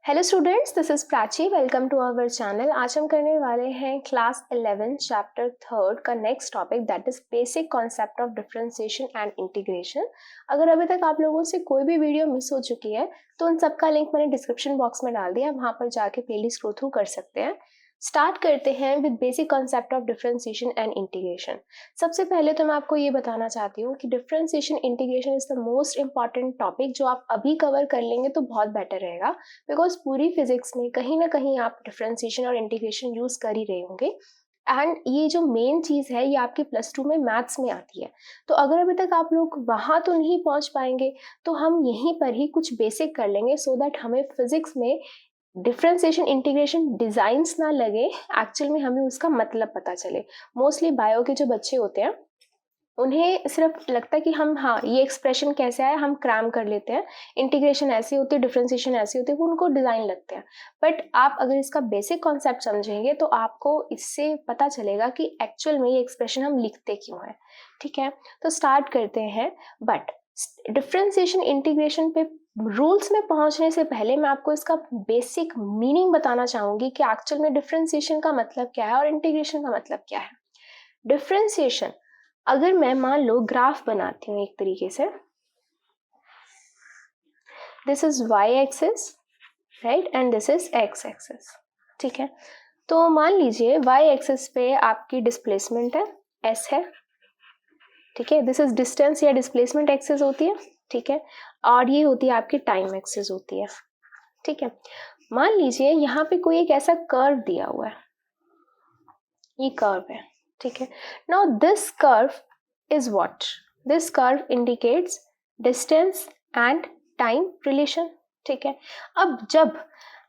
Hello students, this is Prachi. Welcome to our channel. आज हम करने वाले हैं क्लास 11 चैप्टर 3 का next topic, that is basic concept of differentiation and integration. अगर अभी तक आप लोगों से कोई भी वीडियो मिस हो चुकी है तो उन सबका लिंक मैंने डिस्क्रिप्शन बॉक्स में डाल दिया, वहां पर जाके प्लेलिस्ट गो थ्रू कर सकते हैं। स्टार्ट करते हैं with basic concept of differentiation and integration. सबसे पहले तो मैं आपको ये बताना चाहती हूँ कि differentiation integration is the most important topic जो आप अभी कवर कर लेंगे तो बहुत बेटर रहेगा, बिकॉज पूरी फिजिक्स में कहीं ना कहीं आप डिफरेंशिएशन और इंटीग्रेशन यूज कर ही रहे होंगे। एंड ये जो मेन चीज़ है ये आपके +2 में मैथ्स में आती है। तो अगर अभी तक आप लोग वहाँ तो नहीं पहुँच पाएंगे तो हम यहीं पर ही कुछ बेसिक कर लेंगे, सो दैट हमें फिजिक्स में डिफरेंशिएशन इंटीग्रेशन डिजाइंस ना लगे, एक्चुअल में हमें उसका मतलब पता चले। मोस्टली बायो के जो बच्चे होते हैं उन्हें सिर्फ लगता है कि हम ये एक्सप्रेशन कैसे आया हम क्रैम कर लेते हैं, इंटीग्रेशन ऐसी होती है, डिफरेंशिएशन ऐसी होती है, वो उनको डिजाइन लगते हैं। बट आप अगर इसका बेसिक कॉन्सेप्ट समझेंगे तो आपको इससे पता चलेगा कि एक्चुअल में ये एक्सप्रेशन हम लिखते क्यों हैं। ठीक है, तो स्टार्ट करते हैं। बट डिफरेंशिएशन इंटीग्रेशन पे रूल्स में पहुंचने से पहले मैं आपको इसका बेसिक मीनिंग बताना चाहूंगी कि एक्चुअल में डिफरेंशिएशन का मतलब क्या है और इंटीग्रेशन का मतलब क्या है। डिफरेंशिएशन, अगर मैं मान लो ग्राफ बनाती हूँ एक तरीके से, this is y axis right and this is x axis. ठीक है, तो मान लीजिए y एक्सिस पे आपकी डिस्प्लेसमेंट है s है। ठीक है, दिस इज डिस्टेंस या डिस्प्लेसमेंट एक्सिस होती है। ठीक है, और ये होती है आपकी टाइम एक्सिस होती है। ठीक है, मान लीजिए यहाँ पे कोई एक ऐसा कर्व दिया हुआ है, ये कर्व है। ठीक है, now this curve is what? This curve indicates distance and time relation. ठीक है, अब जब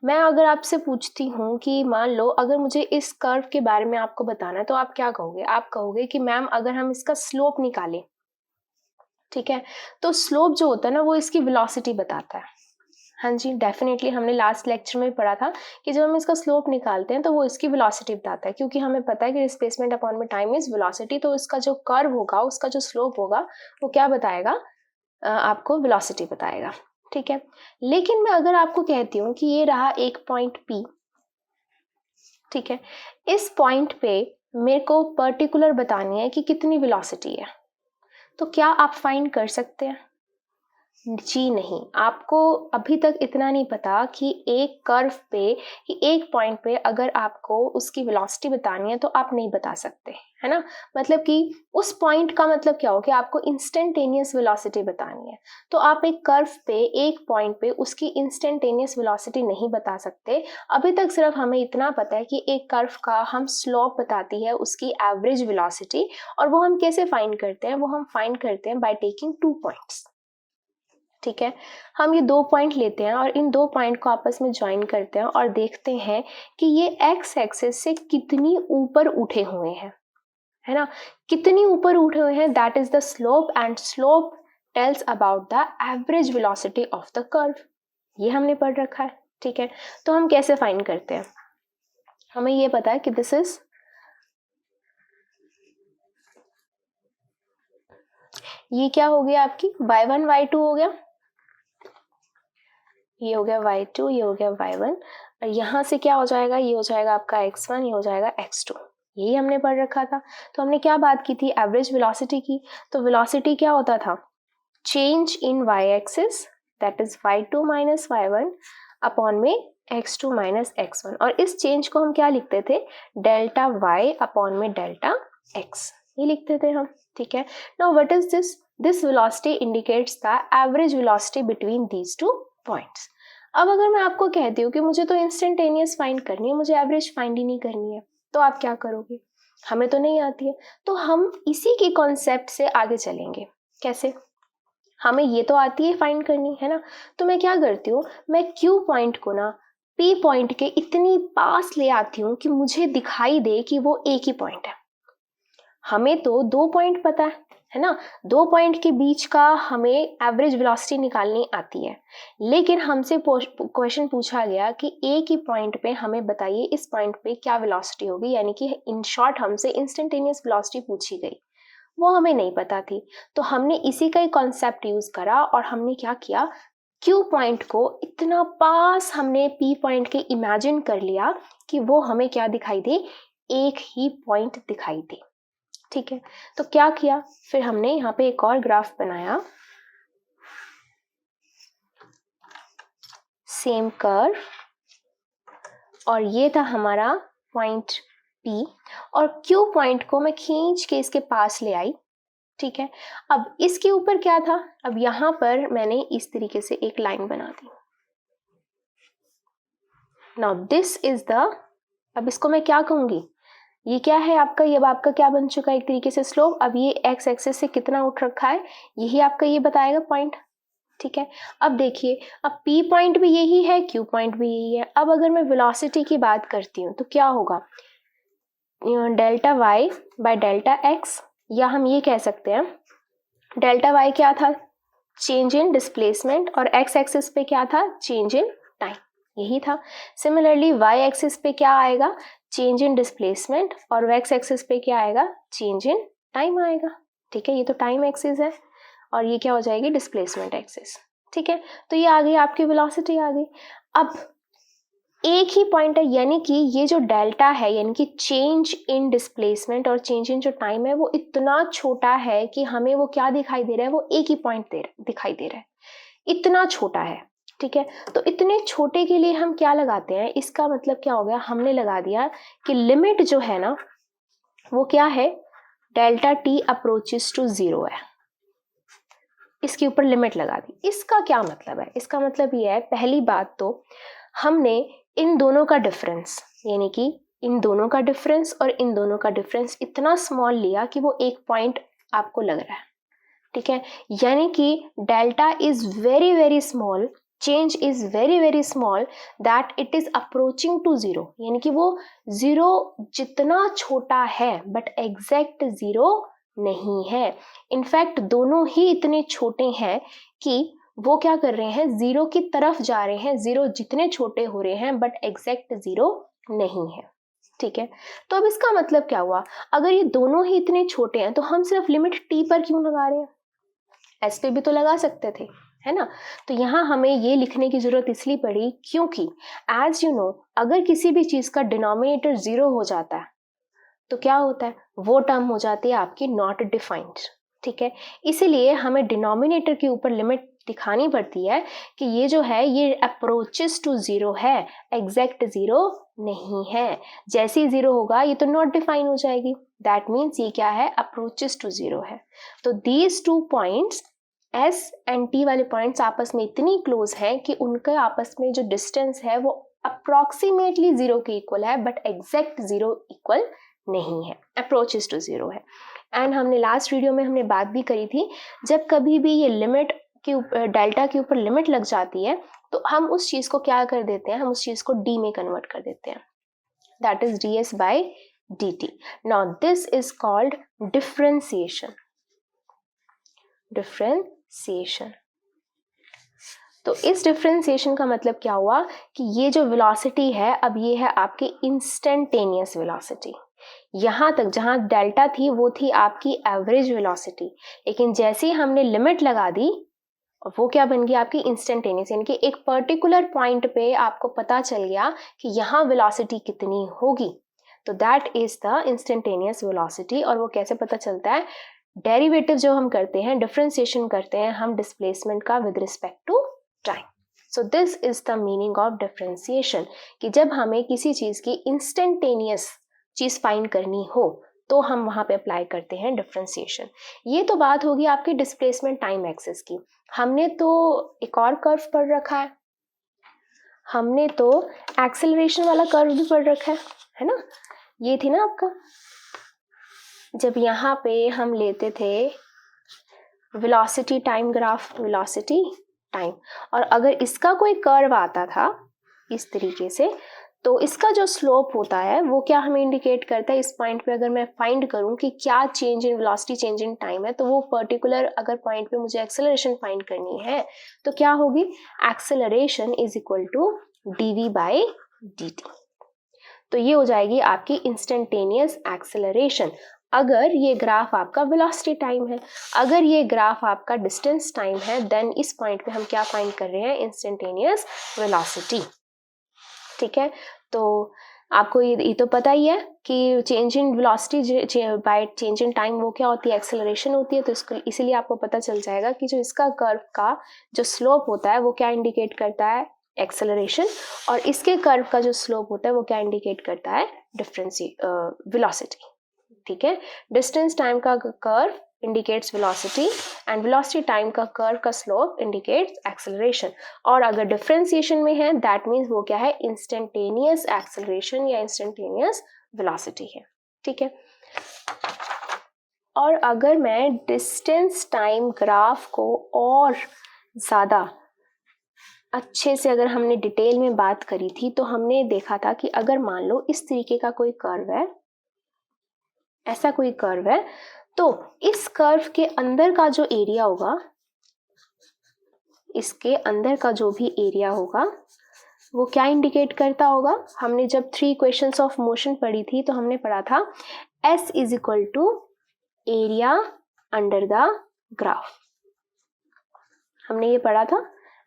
मैं अगर आपसे पूछती हूँ कि मान लो अगर मुझे इस कर्व के बारे में आपको बताना है तो आप क्या कहोगे? आप कहोगे कि मैम अगर हम इसका स्लोप निकालें, ठीक है, तो स्लोप जो होता है ना वो इसकी वेलोसिटी बताता है। हाँ जी, डेफिनेटली हमने लास्ट लेक्चर में पढ़ा था कि जब हम इसका स्लोप निकालते हैं तो वो इसकी वेलोसिटी बताता है, क्योंकि हमें पता है कि डिस्प्लेसमेंट अपॉन में टाइम इज वेलोसिटी। तो इसका जो कर्व होगा, उसका जो स्लोप होगा, वो क्या बताएगा? आपको वेलोसिटी बताएगा। ठीक है, लेकिन मैं अगर आपको कहती हूँ कि ये रहा एक पॉइंट P, ठीक है, इस पॉइंट पे मेरे को पर्टिकुलर बतानी है कि कितनी वेलोसिटी है, तो क्या आप फाइंड कर सकते हैं? जी नहीं, आपको अभी तक इतना नहीं पता कि एक कर्व पे कि एक पॉइंट पे अगर आपको उसकी वेलोसिटी बतानी है तो आप नहीं बता सकते, है ना। मतलब कि उस पॉइंट का मतलब क्या हो कि आपको इंस्टेंटेनियस वेलोसिटी बतानी है। तो आप एक कर्व पे एक पॉइंट पे उसकी इंस्टेंटेनियस वेलोसिटी नहीं बता सकते। अभी तक सिर्फ हमें इतना पता है कि एक कर्व का हम स्लोप बताती है उसकी एवरेज वेलोसिटी, और वो हम कैसे फाइंड करते हैं? वो हम फाइंड करते हैं बाय टेकिंग 2 पॉइंट्स। ठीक है, हम ये 2 पॉइंट लेते हैं और इन 2 पॉइंट को आपस में ज्वाइन करते हैं और देखते हैं कि ये एक्स एक्सिस से कितनी ऊपर उठे हुए हैं, है ना। कितनी ऊपर उठे हुए हैं, that is the slope, and slope tells about the average velocity of the curve. ये हमने पढ़ रखा है। ठीक है, तो हम कैसे फाइंड करते हैं? हमें ये पता है कि दिस इज, ये क्या हो गया आपकी y1 y2 हो गया, ये हो गया y2, ये हो गया y1, और यहाँ से क्या हो जाएगा? ये हो जाएगा आपका x1, ये हो जाएगा x2। यही हमने पढ़ रखा था। तो हमने क्या बात की थी? एवरेज वेलोसिटी की। तो वेलोसिटी क्या होता था? Change in y axis, that is y2 minus y1 upon में x2 माइनस x1, और इस चेंज को हम क्या लिखते थे? डेल्टा y अपॉन में डेल्टा x, ये लिखते थे हम। ठीक है, now what is this? This velocity indicates the average velocity between these two points. अब अगर मैं आपको कहती हूँ कि मुझे तो इंस्टेंटेनियस फाइंड करनी है, मुझे एवरेज फाइंड ही नहीं करनी है, तो आप क्या करोगे? हमें तो नहीं आती है, तो हम इसी के कॉन्सेप्ट से आगे चलेंगे। कैसे? हमें ये तो आती है फाइंड करनी, है ना। तो मैं क्या करती हूँ, मैं Q पॉइंट को ना P पॉइंट के इतनी पास ले आती हूँ कि मुझे दिखाई दे कि वो एक ही पॉइंट है। हमें तो 2 पॉइंट पता है ना, 2 पॉइंट के बीच का हमें एवरेज वेलोसिटी निकालनी आती है, लेकिन हमसे क्वेश्चन पूछा गया कि एक ही पॉइंट पे हमें बताइए इस पॉइंट पे क्या वेलोसिटी होगी, यानी कि इन शॉर्ट हमसे इंस्टेंटेनियस वेलोसिटी पूछी गई, वो हमें नहीं पता थी। तो हमने इसी का ही कॉन्सेप्ट यूज करा और हमने क्या किया, Q पॉइंट को इतना पास हमने P पॉइंट के इमेजिन कर लिया कि वो हमें क्या दिखाई दे, एक ही पॉइंट दिखाई दे। ठीक है, तो क्या किया, फिर हमने यहाँ पे एक और ग्राफ बनाया, सेम कर्व, और ये था हमारा पॉइंट P, और Q पॉइंट को मैं खींच के इसके पास ले आई। ठीक है, अब इसके ऊपर क्या था, अब यहां पर मैंने इस तरीके से एक लाइन बना दी। नाउ दिस इज द, अब इसको मैं क्या कहूंगी, ये क्या है आपका, ये अब आपका क्या बन चुका है, एक तरीके से स्लोप। अब ये एक्स एक्सिस से कितना उठ रखा है, यही आपका ये बताएगा पॉइंट। ठीक है, अब देखिए, अब P पॉइंट भी यही है, Q पॉइंट भी यही है। अब अगर मैं वेलोसिटी की बात करती हूँ तो क्या होगा, delta Y by delta X, या हम ये कह सकते हैं डेल्टा वाई क्या था, चेंज इन डिस्प्लेसमेंट, और एक्स एक्सिस पे क्या था, चेंज इन टाइम, यही था। सिमिलरली वाई एक्सिस पे क्या आएगा, चेंज इन डिस्प्लेसमेंट, और एक्स एक्सिस पे क्या आएगा, चेंज इन टाइम आएगा। ठीक है, ये तो टाइम एक्सिस है और ये क्या हो जाएगी, डिस्प्लेसमेंट एक्सिस। ठीक है, तो ये आ गई आपकी वेलोसिटी आ गई। अब एक ही पॉइंट है, यानी कि ये जो डेल्टा है, यानी कि चेंज इन डिस्प्लेसमेंट और चेंज इन जो टाइम है, वो इतना छोटा है कि हमें वो क्या दिखाई दे रहा है, वो एक ही पॉइंट दिखाई दे रहा है, इतना छोटा है। ठीक है, तो इतने छोटे के लिए हम क्या लगाते हैं, इसका मतलब क्या हो गया, हमने लगा दिया कि लिमिट जो है ना वो क्या है, डेल्टा टी अप्रोचेस टू 0 है, इसके ऊपर लिमिट लगा दी। इसका क्या मतलब है, इसका मतलब ये है, पहली बात तो हमने इन दोनों का डिफरेंस, यानी कि इन दोनों का डिफरेंस और इन दोनों का डिफरेंस इतना स्मॉल लिया कि वो एक पॉइंट आपको लग रहा है। ठीक है, यानी कि delta is very very small, change is very very small, that it is approaching to 0, यानी कि वो 0 जितना छोटा है बट एग्जैक्ट 0 नहीं है। इनफैक्ट दोनों ही इतने छोटे हैं कि वो क्या कर रहे हैं, 0 की तरफ जा रहे हैं, 0 जितने छोटे हो रहे हैं बट एग्जैक्ट 0 नहीं है। ठीक है, तो अब इसका मतलब क्या हुआ, अगर ये दोनों ही इतने छोटे हैं तो हम सिर्फ लिमिट टी पर क्यों लगा रहे हैं, एस पे भी तो लगा सकते थे, है ना। तो यहाँ हमें ये लिखने की जरूरत इसलिए पड़ी क्योंकि एज यू नो, अगर किसी भी चीज का डिनोमिनेटर 0 हो जाता है तो क्या होता है, वो टर्म हो जाती है आपकी नॉट डिफाइंड। ठीक है, इसीलिए हमें डिनोमिनेटर के ऊपर लिमिट दिखानी पड़ती है कि ये जो है ये अप्रोचेस टू 0 है, एग्जैक्ट 0 नहीं है। जैसे ही 0 होगा ये तो नॉट डिफाइन हो जाएगी, दैट मीन्स ये क्या है, अप्रोचेस टू 0 है। तो these two points S and T वाले पॉइंट्स आपस में इतनी क्लोज हैं कि उनके आपस में जो डिस्टेंस है वो अप्रोक्सीमेटली 0 के इक्वल है बट एग्जैक्ट 0 इक्वल नहीं है, अप्रोचेस टू 0 है। एंड हमने लास्ट वीडियो में हमने बात भी करी थी, जब कभी भी ये लिमिट के ऊपर, डेल्टा के ऊपर लिमिट लग जाती है तो हम उस चीज को क्या कर देते हैं, हम उस चीज को डी में कन्वर्ट कर देते हैं, that is ds by dt. Now this is called differentiation. Differentiation. तो इस डिफरेंशिएशन का मतलब क्या हुआ कि ये जो वेलोसिटी है, अब ये है आपकी इंस्टेंटेनियस वेलोसिटी। यहां तक जहां डेल्टा थी वो थी आपकी एवरेज वेलोसिटी, लेकिन जैसे ही हमने लिमिट लगा दी वो क्या बन गई आपकी इंस्टेंटेनियस, यानी कि एक पर्टिकुलर पॉइंट पे आपको पता चल गया कि यहाँ वेलोसिटी कितनी होगी, तो that is the instantaneous velocity. और वो कैसे पता चलता है, डेरिवेटिव जो हम करते हैं, डिफरेंशिएशन करते हैं हम डिस्प्लेसमेंट का with respect to time. So this is the meaning of differentiation, कि जब हमें किसी चीज की इंस्टेंटेनियस चीज फाइंड करनी हो तो हम वहां पे अप्लाई करते हैं डिफरेंशिएशन। ये तो बात होगी आपकी डिस्प्लेसमेंट टाइम एक्सिस की। हमने तो एक और कर्व पढ़ रखा है, हमने तो एक्सेलरेशन वाला कर्व भी पढ़ रखा है ना। ये थी ना आपका, जब यहाँ पे हम लेते थे velocity time graph, velocity time, और अगर इसका कोई कर्व आता था इस तरीके से, तो इसका जो स्लोप होता है वो क्या हमें इंडिकेट करता है, इस पॉइंट पे अगर मैं फाइंड करूं कि क्या change in velocity, change in time है, तो वो पर्टिकुलर अगर पॉइंट पे मुझे एक्सेलरेशन फाइंड करनी है तो क्या होगी, acceleration is equal to dv by dt। तो ये हो जाएगी आपकी इंस्टेंटेनियस एक्सेलरेशन। अगर ये ग्राफ आपका वेलोसिटी टाइम है। अगर ये ग्राफ आपका डिस्टेंस टाइम है, देन इस पॉइंट पे हम क्या फाइंड कर रहे हैं, इंस्टेंटेनियस वेलोसिटी। ठीक है, तो आपको ये तो पता ही है कि change in velocity by change in time वो क्या होती है, एक्सेलरेशन होती है। तो इसको इसीलिए आपको पता चल जाएगा कि जो इसका कर्व का जो स्लोप होता है वो क्या इंडिकेट करता है, एक्सेलरेशन, और इसके कर्व का जो स्लोप होता है वो क्या इंडिकेट करता है, डिफरेंस वेलोसिटी। ठीक है, डिस्टेंस टाइम का curve indicates velocity and velocity time का कर्व का स्लोप इंडिकेट्स एक्सेलरेशन। और अगर डिफरेंशिएशन में है दैट मीन्स वो क्या है, इंस्टेंटेनियस एक्सेलरेशन या इंस्टेंटेनियस वेलोसिटी है। ठीक है, और अगर मैं डिस्टेंस टाइम ग्राफ को और ज़्यादा अच्छे से अगर हमने डिटेल में बात करी थी तो हमने देखा था कि अगर मान लो इस तरीके का कोई कर्व है, ऐसा कोई कर्व है, तो इस कर्व के अंदर का जो एरिया होगा, इसके अंदर का जो भी एरिया होगा वो क्या इंडिकेट करता होगा। हमने जब 3 इक्वेशंस ऑफ मोशन पढ़ी थी तो हमने पढ़ा था S is equal to area under the graph, हमने ये पढ़ा था।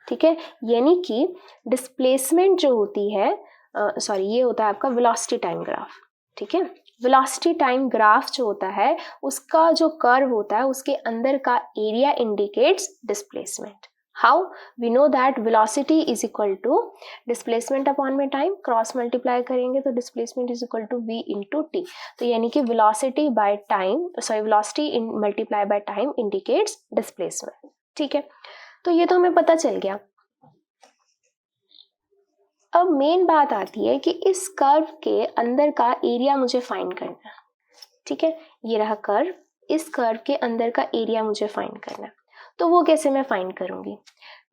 ठीक है, यानी कि डिस्प्लेसमेंट जो होती है, सॉरी ये होता है आपका वेलोसिटी टाइम ग्राफ। ठीक है, वेलोसिटी टाइम ग्राफ जो होता है उसका जो कर्व होता है उसके अंदर का area indicates displacement. How we know that, velocity is equal to displacement upon में टाइम, क्रॉस मल्टीप्लाई करेंगे तो displacement is equal to v into T. तो यानी कि velocity by time, sorry velocity multiply by time indicates displacement. ठीक है, तो ये तो हमें पता चल गया। अब मेन बात आती है कि इस कर्व के अंदर का एरिया मुझे फाइंड करना है। ठीक है, ये रहा कर्व, इस कर्व के अंदर का एरिया मुझे फाइंड करना है। तो वो कैसे मैं फाइंड करूंगी,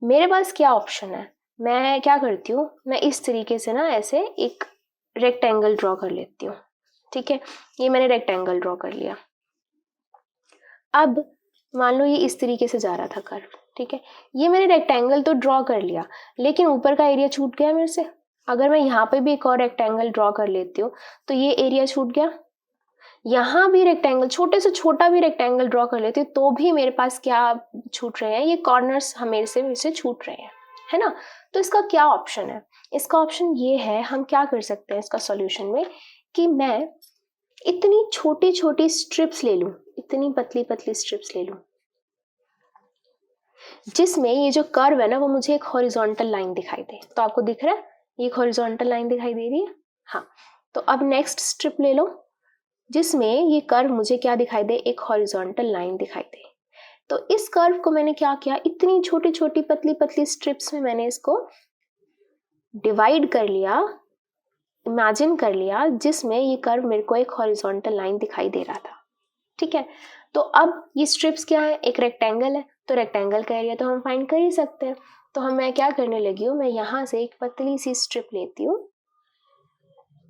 मेरे पास क्या ऑप्शन है, मैं क्या करती हूँ, मैं इस तरीके से ना ऐसे एक रेक्टेंगल ड्रॉ कर लेती हूँ। ठीक है, ये मैंने रेक्टेंगल ड्रॉ कर लिया। अब मान लो ये इस तरीके से जा रहा था कर्व। ठीक है, ये मैंने रेक्टेंगल तो ड्रॉ कर लिया, लेकिन ऊपर का एरिया छूट गया मेरे से। अगर मैं यहाँ पे भी एक और रेक्टेंगल ड्रॉ कर लेती हूँ तो ये एरिया छूट गया। यहाँ भी रेक्टेंगल, छोटे से छोटा भी रेक्टेंगल ड्रॉ कर लेती हूँ तो भी मेरे पास क्या छूट रहे हैं, ये कॉर्नर्स हमेशा मेरे से छूट रहे हैं, है ना। तो इसका क्या ऑप्शन है, इसका ऑप्शन ये है, हम क्या कर सकते हैं इसका सॉल्यूशन में, कि मैं इतनी छोटी छोटी स्ट्रिप्स ले लूं, इतनी पतली पतली स्ट्रिप्स ले लूं जिसमें ये जो कर्व है ना वो मुझे एक हॉरिजॉन्टल लाइन दिखाई दे। तो आपको दिख रहा है ये एक हॉरिजॉन्टल लाइन दिखाई दे रही है। हाँ, तो अब नेक्स्ट स्ट्रिप ले लो जिसमें ये कर्व मुझे क्या दिखाई दे, एक हॉरिजॉन्टल लाइन दिखाई दे। तो इस कर्व को मैंने क्या किया, इतनी छोटी छोटी पतली पतली स्ट्रिप्स में मैंने इसको डिवाइड कर लिया, इमेजिन कर लिया, जिसमें ये कर्व मेरे को एक हॉरिजॉन्टल लाइन दिखाई दे रहा था। ठीक है, तो अब ये स्ट्रिप्स क्या है, एक रेक्टेंगल है, तो रेक्टेंगल का एरिया तो हम फाइंड कर ही सकते हैं। तो मैं क्या करने लगी हूँ, मैं यहाँ से एक पतली सी स्ट्रिप लेती हूँ,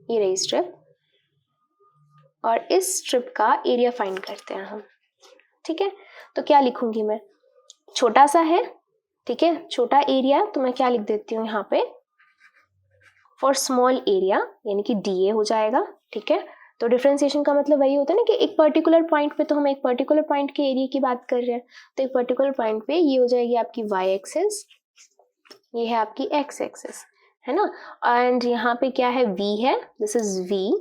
ये रही स्ट्रिप, और इस स्ट्रिप का एरिया फाइंड करते हैं हम। ठीक है, तो क्या लिखूंगी मैं, छोटा सा है, ठीक है, छोटा एरिया, तो मैं क्या लिख देती हूँ यहाँ पे, फॉर स्मॉल एरिया, यानी कि DA हो जाएगा। ठीक है, तो डिफरेंशिएशन का मतलब वही होता है ना कि एक पर्टिकुलर पॉइंट पे, तो हम एक पर्टिकुलर पॉइंट के एरिया की बात कर रहे हैं, तो एक पर्टिकुलर पॉइंट पे ये हो जाएगी आपकी y एक्सिस, ये है आपकी x एक्सिस, है ना। एंड यहाँ पे क्या है, v है, दिस इज v,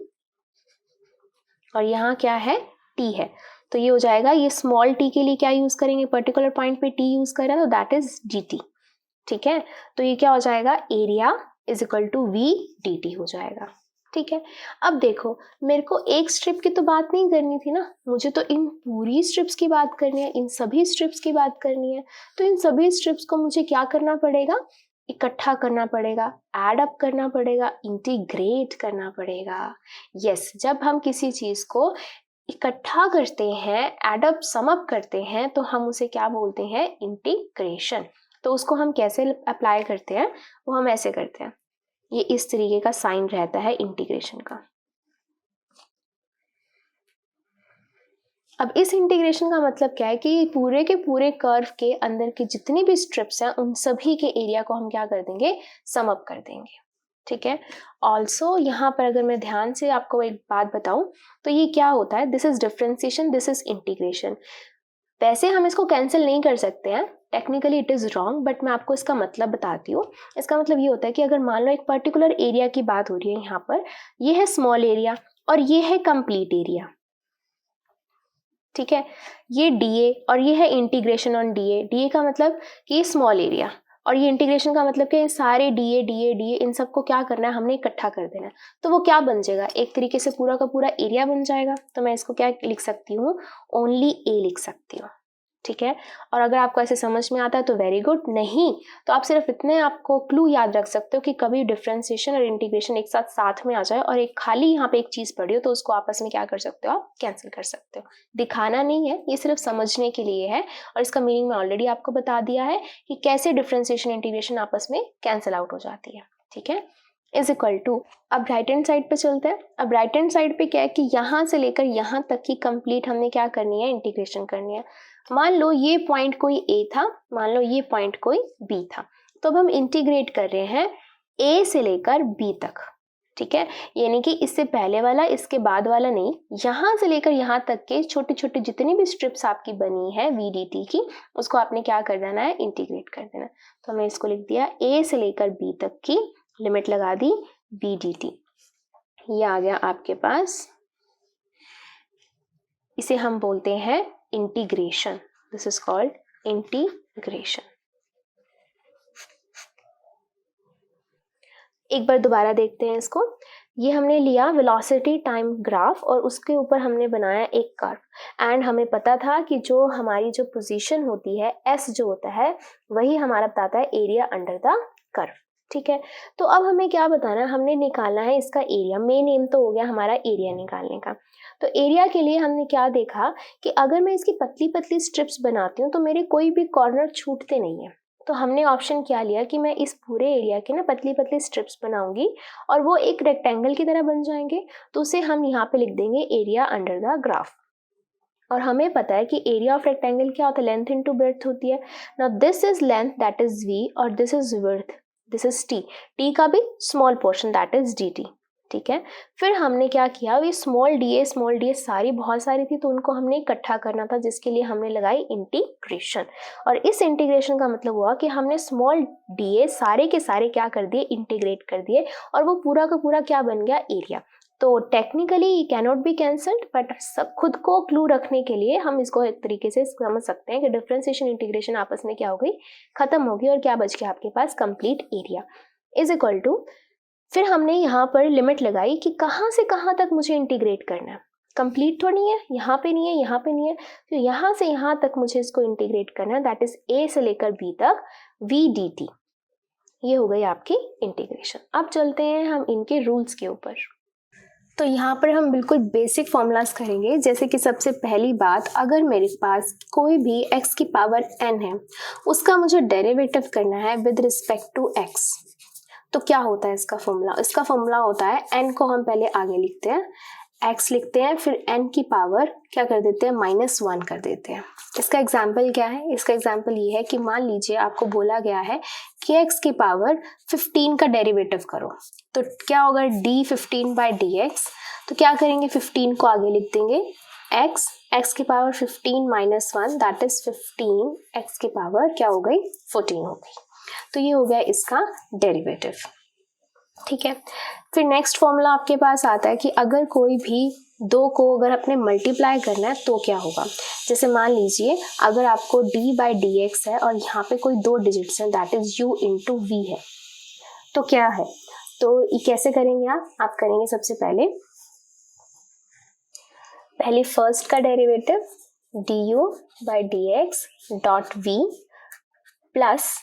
और यहाँ क्या है, t है। तो ये हो जाएगा, ये स्मॉल t के लिए क्या यूज करेंगे, पर्टिकुलर पॉइंट पे t यूज कर रहे हैं, तो दैट इज dt। ठीक है, तो ये क्या हो जाएगा, area is equal to v dt हो जाएगा। ठीक है, अब देखो मेरे को एक स्ट्रिप की तो बात नहीं करनी थी ना, मुझे तो इन पूरी स्ट्रिप्स की बात करनी है, इन सभी स्ट्रिप्स की बात करनी है। तो इन सभी स्ट्रिप्स को मुझे क्या करना पड़ेगा, इकट्ठा करना पड़ेगा, ऐड अप करना पड़ेगा, इंटीग्रेट करना पड़ेगा। यस, जब हम किसी चीज को इकट्ठा करते हैं, ऐड अप सम अप करते हैं, तो हम उसे क्या बोलते हैं, इंटीग्रेशन। तो उसको हम कैसे अप्लाई करते हैं, वो हम ऐसे करते हैं, ये इस तरीके का साइन रहता है इंटीग्रेशन का। अब इस इंटीग्रेशन का मतलब क्या है कि पूरे के पूरे कर्व के अंदर की जितनी भी स्ट्रिप्स हैं उन सभी के एरिया को हम क्या कर देंगे, सम अप कर देंगे। ठीक है। ऑल्सो यहाँ पर अगर मैं ध्यान से आपको एक बात बताऊं तो ये क्या होता है, this is differentiation, this is integration. वैसे हम इसको कैंसिल नहीं कर सकते हैं, technically it is wrong, but मैं आपको इसका मतलब बताती हूँ। इसका मतलब ये होता है कि अगर मान लो एक पर्टिकुलर एरिया की बात हो रही है, यहाँ पर ये है स्मॉल एरिया और ये है कंप्लीट एरिया, ठीक है। ये डीए और ये है इंटीग्रेशन ऑन डीए। डीए का मतलब कि ये स्मॉल एरिया और ये इंटीग्रेशन का मतलब कि सारे डीए डीए डीए इन सबको क्या करना है, हमने इकट्ठा कर देना है। तो वो क्या बन जाएगा, एक तरीके से पूरा का पूरा एरिया बन जाएगा। तो मैं इसको क्या लिख सकती हूँ, ओनली ए लिख सकती हूँ, ठीक है। और अगर आपको ऐसे समझ में आता है तो वेरी गुड, नहीं तो आप सिर्फ इतने आपको क्लू याद रख सकते हो कि कभी डिफरेंशिएशन और इंटीग्रेशन एक साथ साथ में आ जाए और एक खाली यहाँ पे एक चीज पड़ी हो तो उसको आपस में क्या कर सकते हो, आप कैंसिल कर सकते हो। दिखाना नहीं है, ये सिर्फ समझने के लिए है और इसका मीनिंग मैं ऑलरेडी आपको बता दिया है कि कैसे डिफरेंशिएशन इंटीग्रेशन आपस में कैंसिल आउट हो जाती है, ठीक है। इज इक्वल टू, अब राइट हैंड साइड पे चलते हैं। अब राइट हैंड साइड पे क्या है कि यहाँ से लेकर यहाँ तक की कंप्लीट हमने क्या करनी है, इंटीग्रेशन करनी है। मान लो ये पॉइंट कोई ए था, मान लो ये पॉइंट कोई बी था, तो अब हम इंटीग्रेट कर रहे हैं ए से लेकर बी तक, ठीक है। यानी कि इससे पहले वाला इसके बाद वाला नहीं, यहाँ से लेकर यहाँ तक के छोटे छोटे जितनी भी स्ट्रिप्स आपकी बनी है VDT की, उसको आपने क्या कर देना है, इंटीग्रेट कर देना। तो हमने इसको लिख दिया ए से लेकर बी तक की लिमिट लगा दी VDT, ये आ गया आपके पास। इसे हम बोलते हैं integration, this is called integration. एक बार दोबारा देखते हैं इसको। ये हमने लिया वेलोसिटी टाइम ग्राफ और उसके ऊपर हमने बनाया एक कर्व एंड हमें पता था कि जो हमारी जो पोजीशन होती है S जो होता है वही हमारा बताता है एरिया अंडर द कर्व, ठीक है। तो अब हमें क्या बताना है, हमने निकालना है इसका एरिया। मेन एम तो हो गया हमारा एरिया निकालने का। तो एरिया के लिए हमने क्या देखा कि अगर मैं इसकी पतली पतली स्ट्रिप्स बनाती हूँ तो मेरे कोई भी कॉर्नर छूटते नहीं है। तो हमने ऑप्शन क्या लिया कि मैं इस पूरे एरिया के ना पतली पतली स्ट्रिप्स बनाऊंगी और वो एक रेक्टेंगल की तरह बन जाएंगे। तो उसे हम यहाँ पे लिख देंगे एरिया अंडर द ग्राफ। और हमें पता है कि एरिया ऑफ रेक्टेंगल क्या होता है, लेंथ इनटू ब्रेड्थ होती है। Now this is length that is v और this is width, this is t। t का भी small portion that is dt, ठीक है। फिर हमने क्या किया, ये स्मॉल डी सारी बहुत सारी थी तो उनको हमने इकट्ठा करना था, जिसके लिए हमने लगाई इंटीग्रेशन। और इस इंटीग्रेशन का मतलब हुआ कि हमने स्मॉल डी सारे के सारे क्या कर दिए, इंटीग्रेट कर दिए और वो पूरा का पूरा क्या बन गया, एरिया। तो technically cannot be cancelled, but सब खुद को क्लू रखने के लिए हम इसको एक तरीके से समझ सकते हैं कि डिफरेंशिएशन इंटीग्रेशन आपस में क्या हो गई, खत्म होगी और क्या बच गया आपके पास, complete area is equal to. फिर हमने यहाँ पर लिमिट लगाई कि कहाँ से कहाँ तक मुझे इंटीग्रेट करना है। कंप्लीट तो नहीं है, यहाँ पे नहीं है, यहाँ पे नहीं है, तो यहाँ से यहाँ तक मुझे इसको इंटीग्रेट करना है, दैट इज ए से लेकर बी तक VDT। ये हो गई आपकी इंटीग्रेशन। अब चलते हैं हम इनके रूल्स के ऊपर। तो यहाँ पर हम बिल्कुल बेसिक फॉर्मूलाज करेंगे। जैसे कि सबसे पहली बात, अगर मेरे पास कोई भी x की पावर n है, उसका मुझे डेरिवेटिव करना है विद रिस्पेक्ट टू x, तो क्या होता है इसका फॉर्मूला। इसका फॉर्मूला होता है n को हम पहले आगे लिखते हैं, x लिखते हैं, फिर n की पावर क्या कर देते हैं, -1 कर देते हैं। इसका एग्जाम्पल क्या है, इसका एग्जाम्पल ये है कि मान लीजिए आपको बोला गया है कि x की पावर 15 का डेरिवेटिव करो, तो क्या होगा d15/dx। तो क्या करेंगे, 15 को आगे लिख देंगे, x की पावर 15 - 1 दैट इज 15, x की पावर क्या हो गई, 14 हो गई। तो ये हो गया इसका डेरिवेटिव, ठीक है। फिर नेक्स्ट फॉर्मूला आपके पास आता है कि अगर कोई भी दो को अगर अपने मल्टीप्लाई करना है तो क्या होगा। जैसे मान लीजिए अगर आपको d/dx है और यहाँ पे कोई दो डिजिट्स हैं दैट इज u × v है, तो क्या है, तो ये कैसे करेंगे आप करेंगे सबसे पहले फर्स्ट का derivative du/dx dot v plus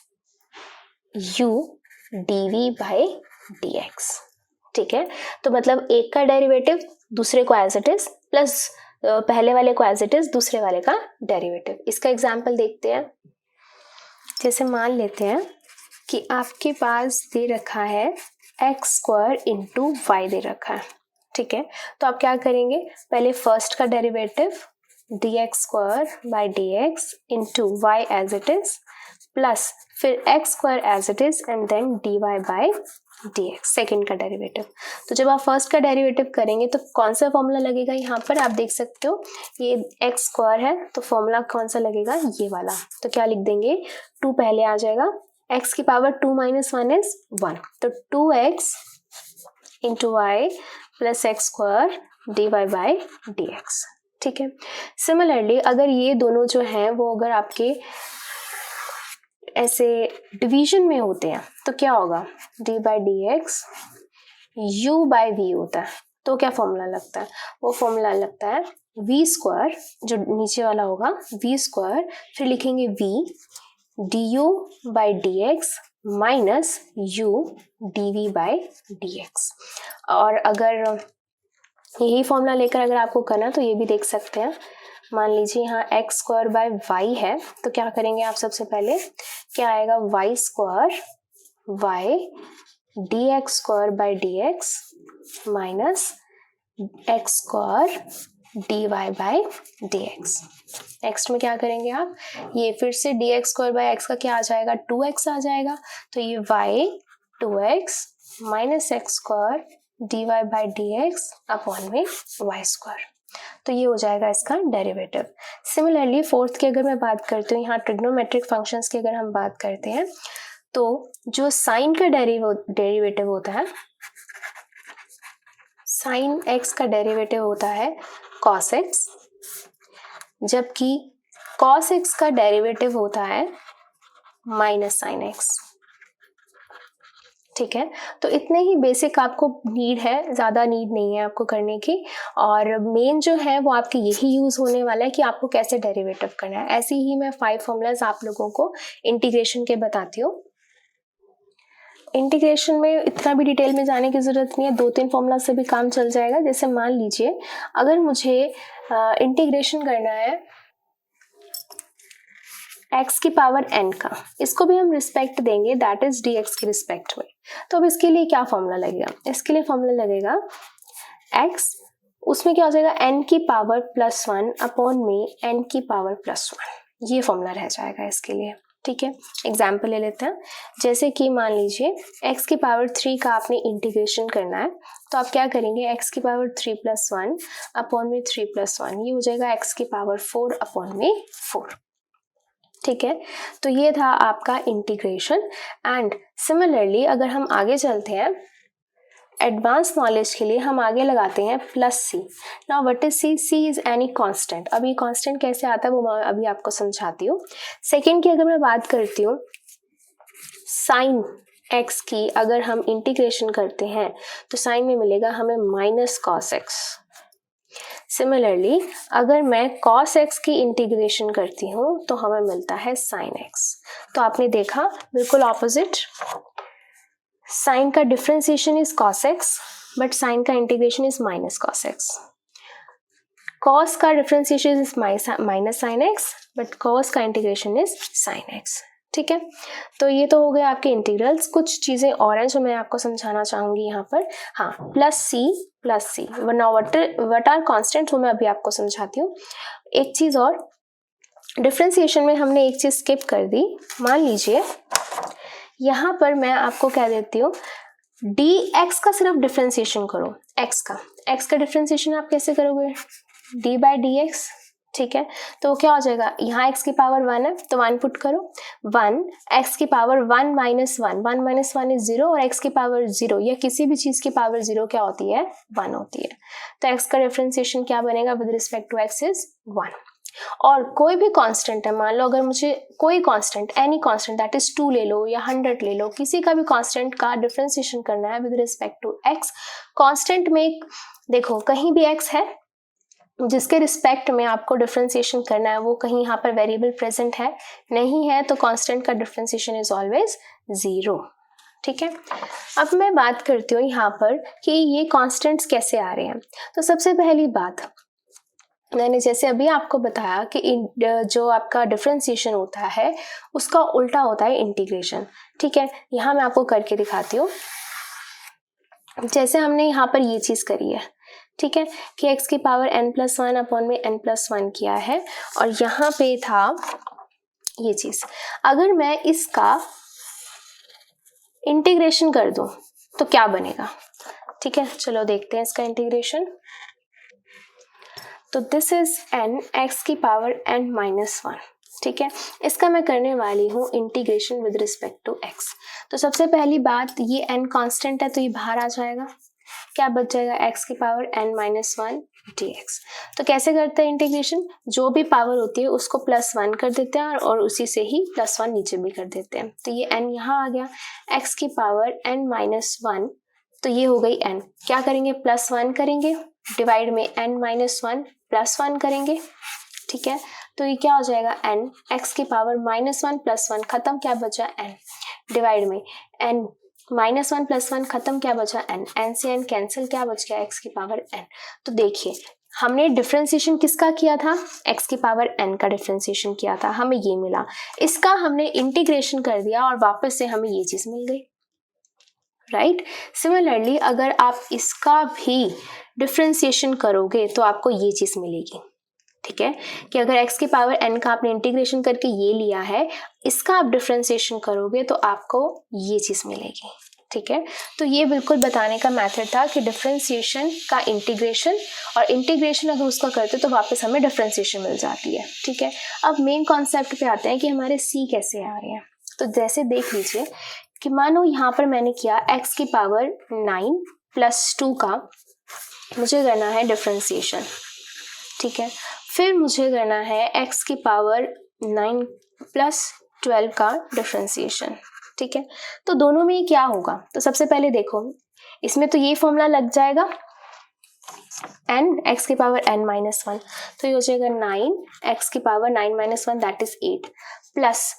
u dv/dx, ठीक है। तो मतलब एक का डेरिवेटिव दूसरे को एज इट इज प्लस पहले वाले को एज इट इज दूसरे वाले का डेरिवेटिव। इसका एग्जांपल देखते हैं। जैसे मान लेते हैं कि आपके पास दे रखा है x² × y दे रखा है, ठीक है। तो आप क्या करेंगे, पहले फर्स्ट का derivative dx² × y as it is plus फिर x² as it is and then dy/dx dx, second का डेरिवेटिव। तो जब आप फर्स्ट का डेरिवेटिव करेंगे तो कौन सा फॉर्मूला लगेगा यहाँ पर, आप देख सकते हो ये एक्स स्क्वायर है, तो फॉर्मूला कौन सा लगेगा, ये वाला। तो क्या लिख देंगे, 2 पहले आ जाएगा, x की पावर 2 - 1 इज 1, तो 2x into Y plus X square dy by dx, ठीक है। सिमिलरली अगर ये दोनों जो हैं वो अगर आपके ऐसे डिवीजन में होते हैं तो क्या होगा, d by D X u by V होता है, तो क्या फॉर्मूला लगता है, वो फॉर्मूला लगता है v स्क्वायर, जो नीचे वाला होगा v स्क्वायर, फिर लिखेंगे v du by D X minus u dv by dx। और अगर यही फॉर्मूला लेकर अगर आपको करना तो ये भी देख सकते हैं, मान लीजिए यहाँ एक्स स्क्वायर बाय वाई है, तो क्या करेंगे आप, सबसे पहले क्या आएगा, Y square Y D X square by D X minus X square D Y by D X. Next में क्या करेंगे आप, ये फिर से D X square by X का क्या आ जाएगा, 2x आ जाएगा, तो ये y 2x minus X square D Y by D X upon में वाई स्क्वायर, तो ये हो जाएगा इसका डेरिवेटिव। सिमिलरली फोर्थ की अगर मैं बात करती हूँ, यहाँ ट्रिग्नोमेट्रिक फंक्शंस की अगर हम बात करते हैं तो जो साइन का डेरिवेटिव होता है, साइन एक्स का डेरिवेटिव होता है कॉस एक्स, जबकि कॉस एक्स का डेरिवेटिव होता है माइनस साइन एक्स, ठीक है। तो इतने ही बेसिक आपको नीड है, ज़्यादा नीड नहीं है आपको करने की, और मेन जो है वो आपके यही यूज़ होने वाला है कि आपको कैसे डेरिवेटिव करना है। ऐसे ही मैं 5 फॉर्मूलाज आप लोगों को इंटीग्रेशन के बताती हूँ। इंटीग्रेशन में इतना भी डिटेल में जाने की ज़रूरत नहीं है, 2-3 फॉर्मूला से भी काम चल जाएगा। जैसे मान लीजिए अगर मुझे इंटीग्रेशन करना है x की पावर n का, इसको भी हम रिस्पेक्ट देंगे, दैट इज dx की रिस्पेक्ट में। तो अब इसके लिए क्या फॉर्मूला लगेगा, इसके लिए फॉर्मूला लगेगा x, उसमें क्या हो जाएगा, n की पावर +1 अपॉन में n की पावर +1, ये फॉर्मूला रह जाएगा इसके लिए, ठीक है। एग्जाम्पल ले लेते हैं, जैसे कि मान लीजिए x की पावर 3 का आपने इंटीग्रेशन करना है, तो आप क्या करेंगे, x की पावर 3 + 1 अपॉन में 3 + 1, ये हो जाएगा x की पावर 4 अपॉन में 4, ठीक है। तो ये था आपका इंटीग्रेशन। एंड सिमिलरली अगर हम आगे चलते हैं एडवांस नॉलेज के लिए, हम आगे लगाते हैं +c। Now what is c, c is any constant. अब ये कांस्टेंट कैसे आता है वो मैं अभी आपको समझाती हूँ। सेकेंड की अगर मैं बात करती हूँ, साइन x की अगर हम इंटीग्रेशन करते हैं तो साइन में मिलेगा हमें माइनस कॉस x। सिमिलरली अगर मैं cos x की इंटीग्रेशन करती हूँ तो हमें मिलता है sin x। तो आपने देखा बिल्कुल ऑपोजिट, साइन का differentiation is cos x but sine का integration is minus cos x। cos का differentiation is minus sin x but cos का इंटीग्रेशन इज sin x, ठीक है। तो ये तो हो गए आपके इंटीग्रल्स। कुछ चीज़ें और हैं जो मैं आपको समझाना चाहूँगी यहाँ पर। हाँ, +c now what are constant, वो मैं अभी आपको समझाती हूँ। एक चीज़ और, डिफरेंशिएशन में हमने एक चीज़ स्किप कर दी। मान लीजिए यहाँ पर मैं आपको कह देती हूँ dx का सिर्फ डिफरेंशिएशन करो, x का डिफरेंशिएशन आप कैसे करोगे, d बाई डी एक्स, ठीक है। तो क्या हो जाएगा, यहाँ x की पावर 1 है तो 1 पुट करो, 1 x की पावर 1 माइनस 1 इज 0, और x की पावर 0 या किसी भी चीज़ की पावर 0 क्या होती है, 1 होती है। तो x का डिफरेंशिएशन क्या बनेगा with respect to x is 1। और कोई भी कांस्टेंट है, मान लो अगर मुझे कोई constant, any constant that is 2 ले लो या 100 ले लो, किसी का भी कांस्टेंट का डिफरेंशिएशन करना है with respect to x। Constant में देखो कहीं भी x है जिसके रिस्पेक्ट में आपको डिफरेंशिएशन करना है, वो कहीं यहाँ पर वेरिएबल प्रेजेंट है, नहीं है तो कांस्टेंट का डिफरेंशिएशन इज ऑलवेज 0, ठीक है। अब मैं बात करती हूँ यहाँ पर कि ये कांस्टेंट्स कैसे आ रहे हैं। तो सबसे पहली बात, मैंने जैसे अभी आपको बताया कि जो आपका डिफरेंशिएशन होता है उसका उल्टा होता है इंटीग्रेशन, ठीक है। यहाँ मैं आपको करके दिखाती हूँ। जैसे हमने यहाँ पर ये चीज़ करी है, ठीक है, कि x की पावर n+1 अपॉन में n+1 किया है, और यहाँ पे था ये चीज़। अगर मैं इसका इंटीग्रेशन कर दूँ तो क्या बनेगा, ठीक है। चलो देखते हैं इसका इंटीग्रेशन। तो दिस इज n x की पावर n माइनस 1, ठीक है। इसका मैं करने वाली हूँ integration with respect to x। तो सबसे पहली बात, ये n कांस्टेंट है तो ये बाहर आ जाएगा, क्या बच जाएगा x की पावर n माइनस 1 dx। तो कैसे करते हैं इंटीग्रेशन, जो भी पावर होती है उसको +1 कर देते हैं और उसी से ही +1 नीचे भी कर देते हैं। तो ये n यहाँ आ गया, x की पावर n माइनस 1, तो ये हो गई n। क्या करेंगे, +1 करेंगे, डिवाइड में n माइनस 1 +1 करेंगे, ठीक है। तो ये क्या हो जाएगा, n x की पावर -1 +1 खत्म, क्या बचा n, डिवाइड में n -1 +1 खत्म, क्या बचा n से n कैंसिल, क्या बच गया x की पावर n। तो देखिए हमने डिफरेंशिएशन किसका किया था, x की पावर n का डिफरेंशिएशन किया था, हमें ये मिला। इसका हमने इंटीग्रेशन कर दिया और वापस से हमें ये चीज मिल गई, राइट। सिमिलरली अगर आप इसका भी डिफरेंशिएशन करोगे तो आपको ये चीज मिलेगी, ठीक है, कि अगर x की पावर n का आपने इंटीग्रेशन करके ये लिया है, इसका आप डिफरेंशिएशन करोगे तो आपको ये चीज मिलेगी, ठीक है। तो ये बिल्कुल बताने का मेथड था कि डिफरेंशिएशन का इंटीग्रेशन, और इंटीग्रेशन अगर उसका करते तो वापस हमें डिफरेंशिएशन मिल जाती है, ठीक है। अब मेन कॉन्सेप्ट पे आते हैं कि हमारे c कैसे आ रहे हैं। तो जैसे देख लीजिए कि मानो यहाँ पर मैंने किया x की पावर 9 + 2 का मुझे करना है डिफरेंशिएशन, ठीक है। फिर मुझे करना है x की पावर 9 + 12 का डिफरेंशिएशन, ठीक है। तो दोनों में क्या होगा, तो सबसे पहले देखो इसमें तो ये फॉर्मूला लग जाएगा n x की पावर n माइनस 1, तो ये हो जाएगा 9 x की power 9 minus 1 that is 8 plus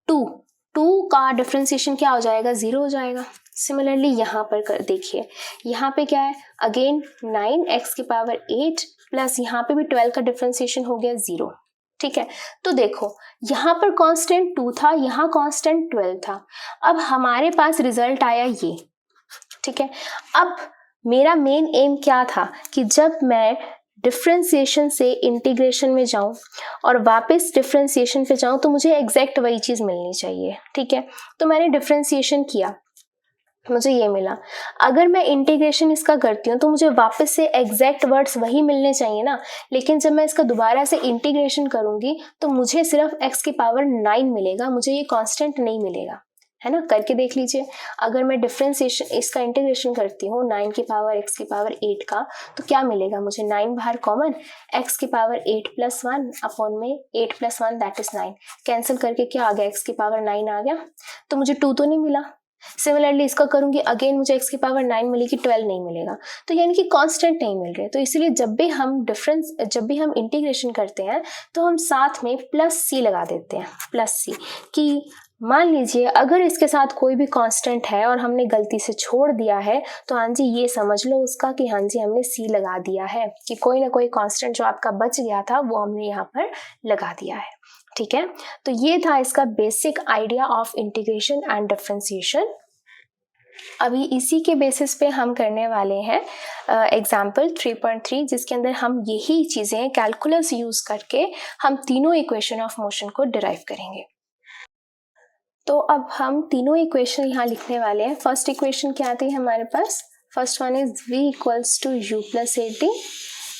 2 का डिफरेंशिएशन क्या हो जाएगा, 0 हो जाएगा। सिमिलरली यहाँ पर देखिए, यहाँ पे क्या है, अगेन 9 x की पावर 8 प्लस यहाँ पे भी 12 का डिफरेंशिएशन हो गया 0, ठीक है। तो देखो यहाँ पर कांस्टेंट 2 था, यहाँ कांस्टेंट 12 था। अब हमारे पास रिजल्ट आया ये, ठीक है। अब मेरा मेन एम क्या था कि जब मैं डिफरेंशिएशन से इंटीग्रेशन में जाऊं और वापस डिफरेंशिएशन पे जाऊं तो मुझे एग्जैक्ट वही चीज मिलनी चाहिए, ठीक है। तो मैंने डिफरेंशिएशन किया, मुझे ये मिला। अगर मैं इंटीग्रेशन इसका करती हूँ तो मुझे वापस से एग्जैक्ट वर्ड्स वही मिलने चाहिए ना, लेकिन जब मैं इसका दोबारा से इंटीग्रेशन करूंगी तो मुझे सिर्फ x की पावर 9 मिलेगा, मुझे ये कांस्टेंट नहीं मिलेगा, है ना। करके देख लीजिए, अगर मैं डिफरेंशिएशन इसका इंटीग्रेशन करती हूँ 9 की पावर x की पावर 8 का, तो क्या मिलेगा मुझे, 9 बाहर कॉमन, x की पावर 8 + 1 अपॉन में 8 + 1 दैट इज 9, कैंसिल करके क्या आ गया, x की पावर 9 आ गया, तो मुझे 2 तो नहीं मिला। सिमिलरली इसका करूंगी, अगेन मुझे x की पावर 9 मिलेगी, 12 नहीं मिलेगा, तो यानी कि कांस्टेंट नहीं मिल रहे। तो इसलिए जब भी हम इंटीग्रेशन करते हैं तो हम साथ में +c लगा देते हैं, +c, कि मान लीजिए अगर इसके साथ कोई भी कांस्टेंट है और हमने गलती से छोड़ दिया है तो हाँ जी ये समझ लो उसका कि हाँ जी हमने c लगा दिया है, कि कोई ना कोई कांस्टेंट जो आपका बच गया था वो हमने यहाँ पर लगा दिया है, ठीक है। तो ये था इसका basic idea of integration and differentiation. अभी इसी के बेसिस पे हम करने वाले हैं एग्जाम्पल 3.3, जिसके अंदर हम यही चीजें कैलकुलस यूज करके हम तीनों इक्वेशन ऑफ मोशन को डिराइव करेंगे। तो अब हम तीनों इक्वेशन यहाँ लिखने वाले हैं। फर्स्ट इक्वेशन क्या आती है हमारे पास, first one is v = u + at,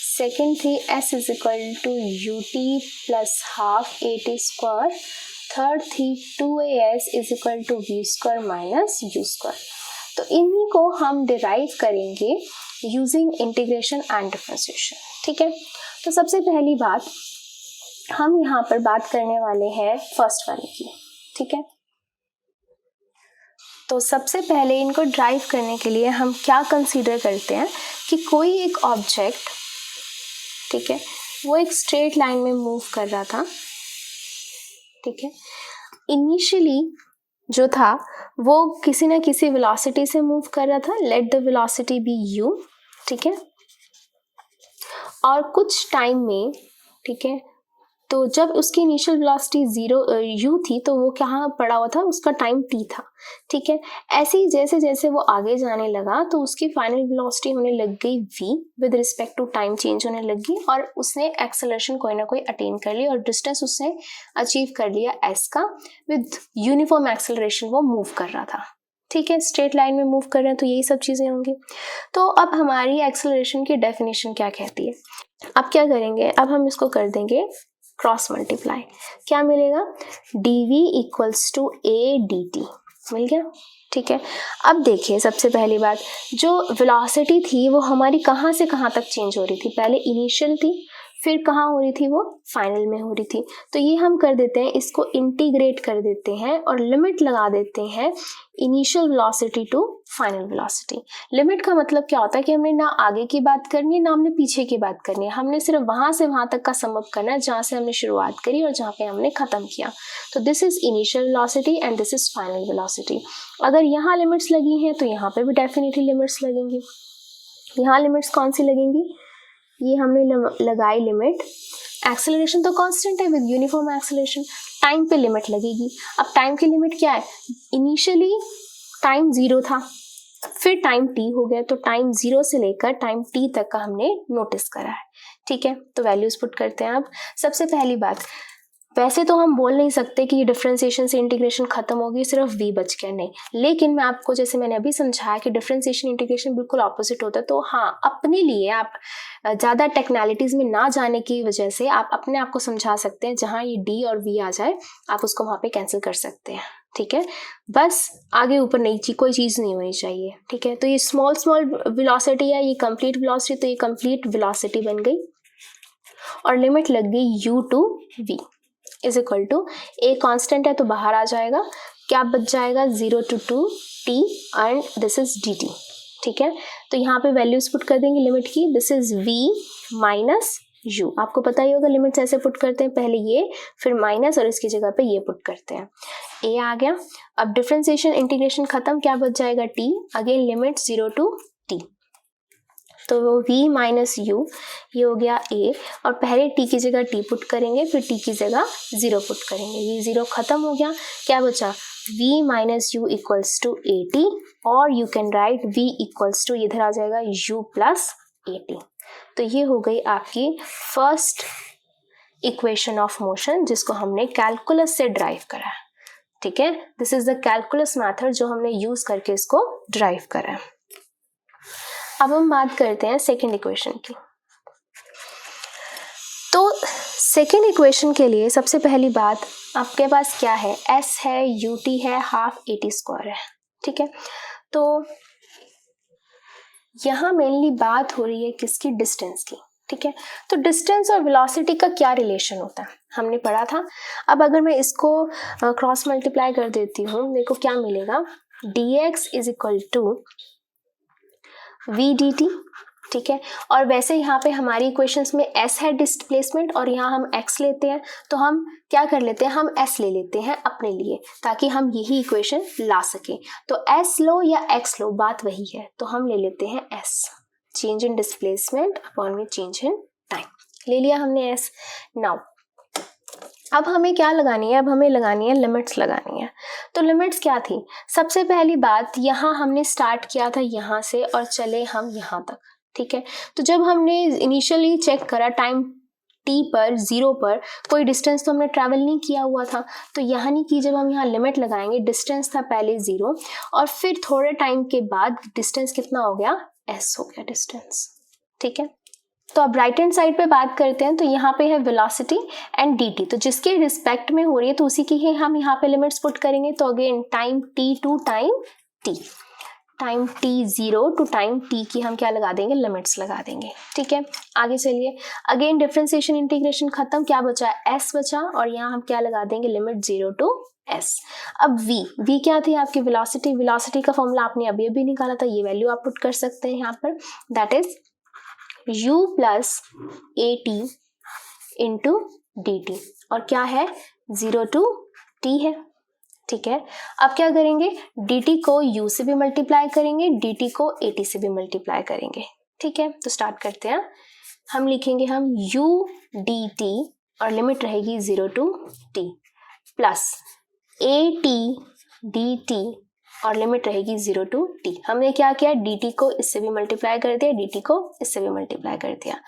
second थी s = ut + ½ at², थर्ड थी 2as = v² - u²। तो इन्हीं को हम डिराइव करेंगे यूजिंग इंटीग्रेशन एंड डिफरेंशिएशन, ठीक है। तो सबसे पहली बात हम यहाँ पर बात करने वाले हैं फर्स्ट वाले की, ठीक है। तो सबसे पहले इनको ड्राइव करने के लिए हम क्या कंसीडर करते हैं कि कोई एक ऑब्जेक्ट, ठीक है, वो एक स्ट्रेट लाइन में मूव कर रहा था, ठीक है। इनिशियली जो था वो किसी ना किसी वेलोसिटी से मूव कर रहा था, let the velocity be u, ठीक है। और कुछ टाइम में, ठीक है, तो जब उसकी इनिशियल वेलोसिटी 0 u थी तो वो कहाँ पड़ा हुआ था, उसका टाइम t था, ठीक है। ऐसे ही जैसे जैसे वो आगे जाने लगा तो उसकी फाइनल वेलोसिटी होने लग गई v with respect to time change होने लगी, और उसने एक्सेलरेशन कोई ना कोई अटेन कर ली और डिस्टेंस उसने अचीव कर लिया s का, विद यूनिफॉर्म एक्सेलरेशन वो मूव कर रहा था, ठीक है, स्ट्रेट लाइन में मूव कर रहे हैं तो यही सब चीज़ें होंगी। तो अब हमारी एक्सेलरेशन की डेफिनेशन क्या कहती है? अब क्या करेंगे, अब हम इसको कर देंगे क्रॉस मल्टीप्लाई। क्या मिलेगा? dv equals to a dt मिल गया। ठीक है, अब देखिए सबसे पहली बात, जो वेलोसिटी थी वो हमारी कहाँ से कहाँ तक चेंज हो रही थी? पहले इनिशियल थी, फिर कहाँ हो रही थी? वो फाइनल में हो रही थी। तो ये हम कर देते हैं, इसको इंटीग्रेट कर देते हैं और लिमिट लगा देते हैं initial velocity to final velocity. Limit का मतलब क्या होता है कि हमने ना आगे की बात करनी है ना हमने पीछे की बात करनी है, हमने सिर्फ वहां से वहां तक का सम अप करना है जहां से हमने शुरुआत करी और जहां पे हमने खत्म किया। तो this is initial velocity and this is final velocity. अगर यहाँ लिमिट्स लगी हैं तो यहाँ पे भी डेफिनेटली लिमिट्स लगेंगी। यहाँ लिमिट्स कौन सी लगेंगी? ये हमने लगाई लिमिट, एक्सेलरेशन तो कांस्टेंट है विद यूनिफॉर्म एक्सेलरेशन, टाइम पे लिमिट लगेगी। अब टाइम की लिमिट क्या है? इनिशियली टाइम 0 था, फिर टाइम t हो गया, तो टाइम 0 से लेकर टाइम t तक का हमने नोटिस करा है। ठीक है, तो वैल्यूज पुट करते हैं। अब सबसे पहली बात, वैसे तो हम बोल नहीं सकते कि डिफरेंशिएशन से इंटीग्रेशन खत्म होगी, सिर्फ v बच गया, नहीं, लेकिन मैं आपको जैसे मैंने अभी समझाया कि डिफरेंशिएशन इंटीग्रेशन बिल्कुल ऑपोजिट होता है। तो हाँ, अपने लिए आप ज़्यादा टेक्निकलिटीज़ में ना जाने की वजह से आप अपने आप को समझा सकते हैं, जहाँ ये d और v आ जाए आप उसको वहाँ पे कैंसिल कर सकते हैं। ठीक है, बस आगे ऊपर नहीं कोई चीज़ नहीं होनी चाहिए। ठीक है, तो ये स्मॉल वेलोसिटी है, ये कंप्लीट वेलोसिटी, तो ये कंप्लीट वेलोसिटी बन गई और लिमिट लग गई u to v is equal to, a constant है तो बाहर आ जाएगा, क्या बच जाएगा? 0 to 2 t and this is dt। ठीक है, तो यहाँ पे वैल्यूज पुट कर देंगे लिमिट की, this is v minus u। आपको पता ही होगा लिमिट्स ऐसे पुट करते हैं, पहले ये फिर माइनस और इसकी जगह पे ये पुट करते हैं। a आ गया। अब डिफरेंशिएशन इंटीग्रेशन खत्म, क्या बच जाएगा? t, again limit 0 to t, तो वो v माइनस u, ये हो गया a, और पहले t की जगह t पुट करेंगे, फिर t की जगह 0 पुट करेंगे, ये 0 खत्म हो गया, क्या बचा? v minus u equals to at, और you can write v equals to, इधर आ जाएगा u प्लस at। तो ये हो गई आपकी फर्स्ट इक्वेशन ऑफ मोशन, जिसको हमने कैलकुलस से ड्राइव करा है। ठीक है, this is the calculus method जो हमने यूज करके इसको ड्राइव करा है। अब हम बात करते हैं सेकेंड इक्वेशन की। तो सेकेंड इक्वेशन के लिए सबसे पहली बात, आपके पास क्या है? s है, ut है, हाफ at² है। ठीक है, तो यहाँ मेनली बात हो रही है किसकी? डिस्टेंस की। ठीक है, तो डिस्टेंस और वेलोसिटी का क्या रिलेशन होता है हमने पढ़ा था। अब अगर मैं इसको क्रॉस मल्टीप्लाई कर देती हूँ, देखो क्या मिलेगा? dx is equal to v dt। ठीक है, और वैसे यहाँ पे हमारी इक्वेशंस में s है डिस्प्लेसमेंट और यहाँ हम x लेते हैं, तो हम क्या कर लेते हैं? हम s ले लेते हैं अपने लिए, ताकि हम यही इक्वेशन ला सकें। तो s लो या x लो, बात वही है, तो हम ले लेते हैं s, change in displacement upon में चेंज इन टाइम, ले लिया हमने s। नाउ अब हमें क्या लगानी है? अब हमें लगानी है लिमिट्स लगानी है। तो लिमिट्स क्या थी? सबसे पहली बात, यहाँ हमने स्टार्ट किया था यहाँ से और चले हम यहाँ तक। ठीक है, तो जब हमने इनिशियली चेक करा टाइम t पर 0 पर कोई डिस्टेंस तो हमने ट्रैवल नहीं किया हुआ था, तो यानी कि जब हम यहाँ लिमिट लगाएंगे, डिस्टेंस था पहले 0 और फिर थोड़े टाइम के बाद डिस्टेंस कितना हो गया? s हो गया डिस्टेंस। ठीक है, तो अब राइट हैंड साइड पे बात करते हैं, तो यहाँ पे है वेलोसिटी एंड dt, तो जिसके रिस्पेक्ट में हो रही है तो उसी की ही हम यहाँ पे लिमिट्स पुट करेंगे। तो again time t to time t, time t0 to time t की हम क्या लगा देंगे? लिमिट्स लगा देंगे। ठीक है, आगे चलिए, अगेन डिफरेंशिएशन इंटीग्रेशन खत्म, क्या बचा? s बचा, और यहाँ हम क्या लगा देंगे? Limit 0 to s। अब v क्या थी? आपकी वेलोसिटी। वेलोसिटी का फॉर्मूला आपने अभी अभी निकाला था, ये वैल्यू आप पुट कर सकते हैं यहाँ पर, that is u plus at into dt, और क्या है? 0 टू t है। ठीक है, अब क्या करेंगे? dt को u से भी मल्टीप्लाई करेंगे, dt को at से भी मल्टीप्लाई करेंगे। ठीक है, तो स्टार्ट करते हैं। हम लिखेंगे हम u dt और लिमिट रहेगी 0 to t plus at dt और लिमिट रहेगी 0 टू t। हमने क्या किया? dt को इससे भी मल्टीप्लाई कर दिया, dt को इससे भी मल्टीप्लाई कर दिया।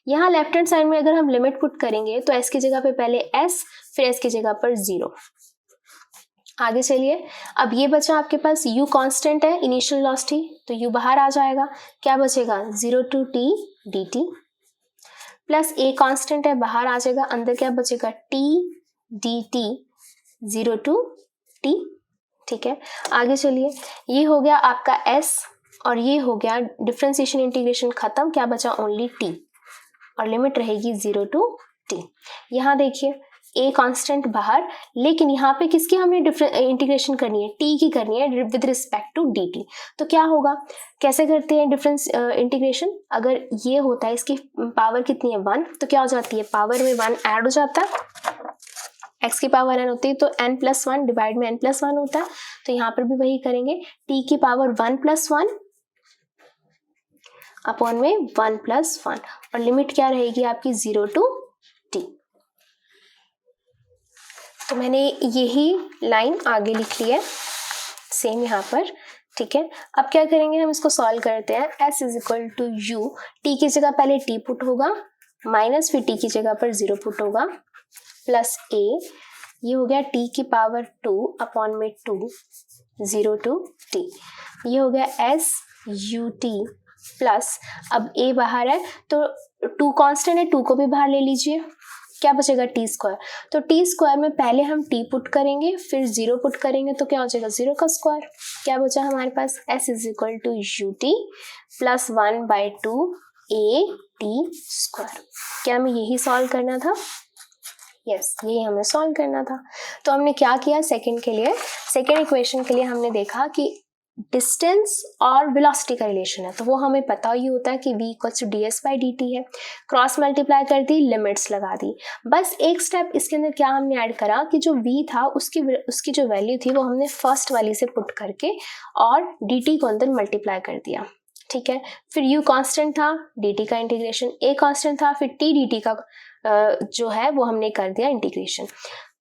यहाँ लेफ्ट हैंड साइड में अगर हम लिमिट पुट करेंगे तो s की जगह पे पहले s, फिर s की जगह पर 0, आगे चलिए, अब ये बचा आपके पास u कांस्टेंट है, इनिशियल वेलोसिटी, तो u बाहर आ जाएगा, क्या बचेगा 0 to t dt, plus a constant है, बाहर आ जाएगा, अंदर क्या बचेगा t dt 0 to t। ठीक है, आगे चलिए, ये हो गया आपका s और ये हो गया डिफरेंशिएशन इंटीग्रेशन खत्म, क्या बचा ओनली t और लिमिट रहेगी 0 to t। यहाँ देखिए a कांस्टेंट बाहर, लेकिन यहाँ पे किसकी हमने इंटीग्रेशन करनी है, t की करनी है विद रिस्पेक्ट टू dt। तो क्या होगा, कैसे करते हैं डिफरेंस इंटीग्रेशन, अगर ये होता है इसकी पावर कितनी है 1, तो क्या हो जाती है पावर में 1 ऐड हो जाता है, x की पावर n होती है तो n+1 डिवाइड में n+1 होता है, तो यहाँ पर भी वही करेंगे, t की पावर 1+1 अपॉन में 1+1 और लिमिट क्या रहेगी आपकी 0 to t। तो मैंने यही लाइन आगे लिख ली है सेम यहाँ पर। ठीक है, अब क्या करेंगे, हम इसको सॉल्व करते हैं। s is equal to u, t की जगह पहले t पुट होगा, माइनस फिर t की जगह पर 0 पुट होगा, प्लस a, ये हो गया t की पावर 2 अपॉन में 2 0 to t, ये हो गया s u t प्लस, अब a बाहर है तो 2 कांस्टेंट है, 2 को भी बाहर ले लीजिए, क्या बचेगा टी स्क्वायर, तो टी स्क्वायर में पहले हम टी पुट करेंगे फिर 0 पुट करेंगे, तो क्या हो जाएगा 0 का स्क्वायर, क्या बचा हमारे पास s is equal to U T plus 1/2 a t square. क्या हमें यही सॉल्व करना था, यस यही हमें सॉल्व करना था। तो हमने क्या किया, सेकेंड इक्वेशन के लिए हमने देखा कि डिस्टेंस और वेलोसिटी का रिलेशन है, तो वो हमें पता ही होता है कि v इक्वल्स टू ds/dt है, क्रॉस मल्टीप्लाई कर दी, लिमिट्स लगा दी। बस एक स्टेप इसके अंदर क्या हमने ऐड करा कि जो v था उसकी जो वैल्यू थी वो हमने फर्स्ट वाली से पुट करके और dt को अंदर मल्टीप्लाई कर दिया। ठीक है, फिर u कांस्टेंट था, dt का इंटीग्रेशन, a कांस्टेंट था, फिर t dt का जो है वो हमने कर दिया इंटीग्रेशन,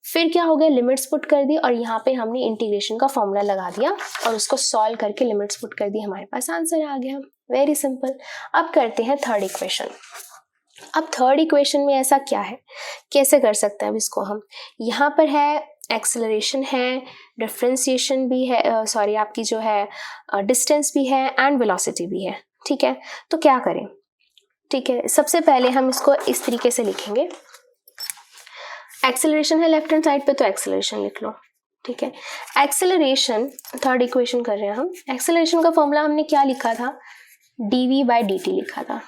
फिर क्या हो गया लिमिट्स पुट कर दी और यहाँ पे हमने इंटीग्रेशन का फॉर्मूला लगा दिया और उसको सॉल्व करके लिमिट्स पुट कर दी, हमारे पास आंसर आ गया, वेरी सिंपल। अब करते हैं थर्ड इक्वेशन। अब थर्ड इक्वेशन में ऐसा क्या है, कैसे कर सकते हैं अब इसको हम, यहाँ पर है एक्सेलरेशन है, डिफरेंशिएशन भी है, आपकी जो है डिस्टेंस भी है एंड वेलोसिटी भी है। ठीक है, तो क्या करें, ठीक है, सबसे पहले हम इसको इस तरीके से लिखेंगे, एक्सेलरेशन है लेफ्ट हैंड साइड पे तो एक्सेलरेशन लिख लो। ठीक है, एक्सेलरेशन थर्ड इक्वेशन कर रहे हैं हम, एक्सेलरेशन का फॉर्मूला हमने क्या लिखा था, dv/dt लिखा था।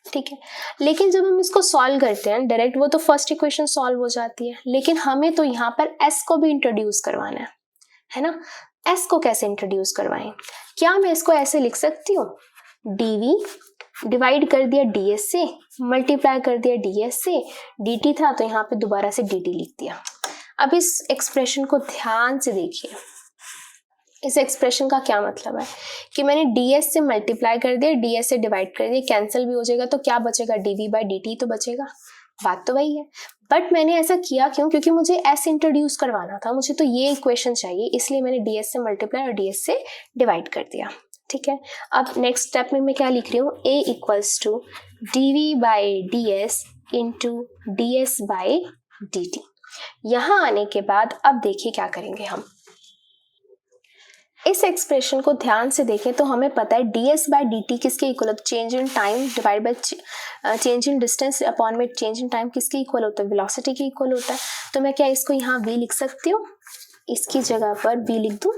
ठीक है, लेकिन जब हम इसको सॉल्व करते हैं डायरेक्ट, वो तो फर्स्ट इक्वेशन सॉल्व हो जाती है, लेकिन हमें तो यहाँ पर s को भी इंट्रोड्यूस करवाना है ना। s को कैसे इंट्रोड्यूस करवाएं, क्या मैं इसको ऐसे लिख सकती हूँ, dv डिवाइड कर दिया ds से, मल्टीप्लाई कर दिया ds से, dt था तो यहाँ पे दोबारा से dt लिख दिया। अब इस एक्सप्रेशन को ध्यान से देखिए, इस एक्सप्रेशन का क्या मतलब है कि मैंने ds से मल्टीप्लाई कर दिया, ds से डिवाइड कर दिया, कैंसिल भी हो जाएगा तो क्या बचेगा dv/dt तो बचेगा, बात तो वही है। बट मैंने ऐसा किया क्यों, क्योंकि मुझे s इंट्रोड्यूस करवाना था, मुझे तो ये इक्वेशन चाहिए, इसलिए मैंने ds से मल्टीप्लाई और ds से डिवाइड कर दिया। ठीक है, अब नेक्स्ट स्टेप में मैं क्या लिख रही हूँ, a equals to dv/ds into ds/dt। यहाँ आने के बाद अब देखिए क्या करेंगे हम, इस एक्सप्रेशन को ध्यान से देखें तो हमें पता है ds/dt किसके इक्वल होता है, change in time divide by change in distance upon में चेंज इन टाइम किसके इक्वल होता है, वेलोसिटी के इक्वल होता है। तो मैं क्या इसको यहाँ v लिख सकती हूँ, इसकी जगह पर v लिख दूँ।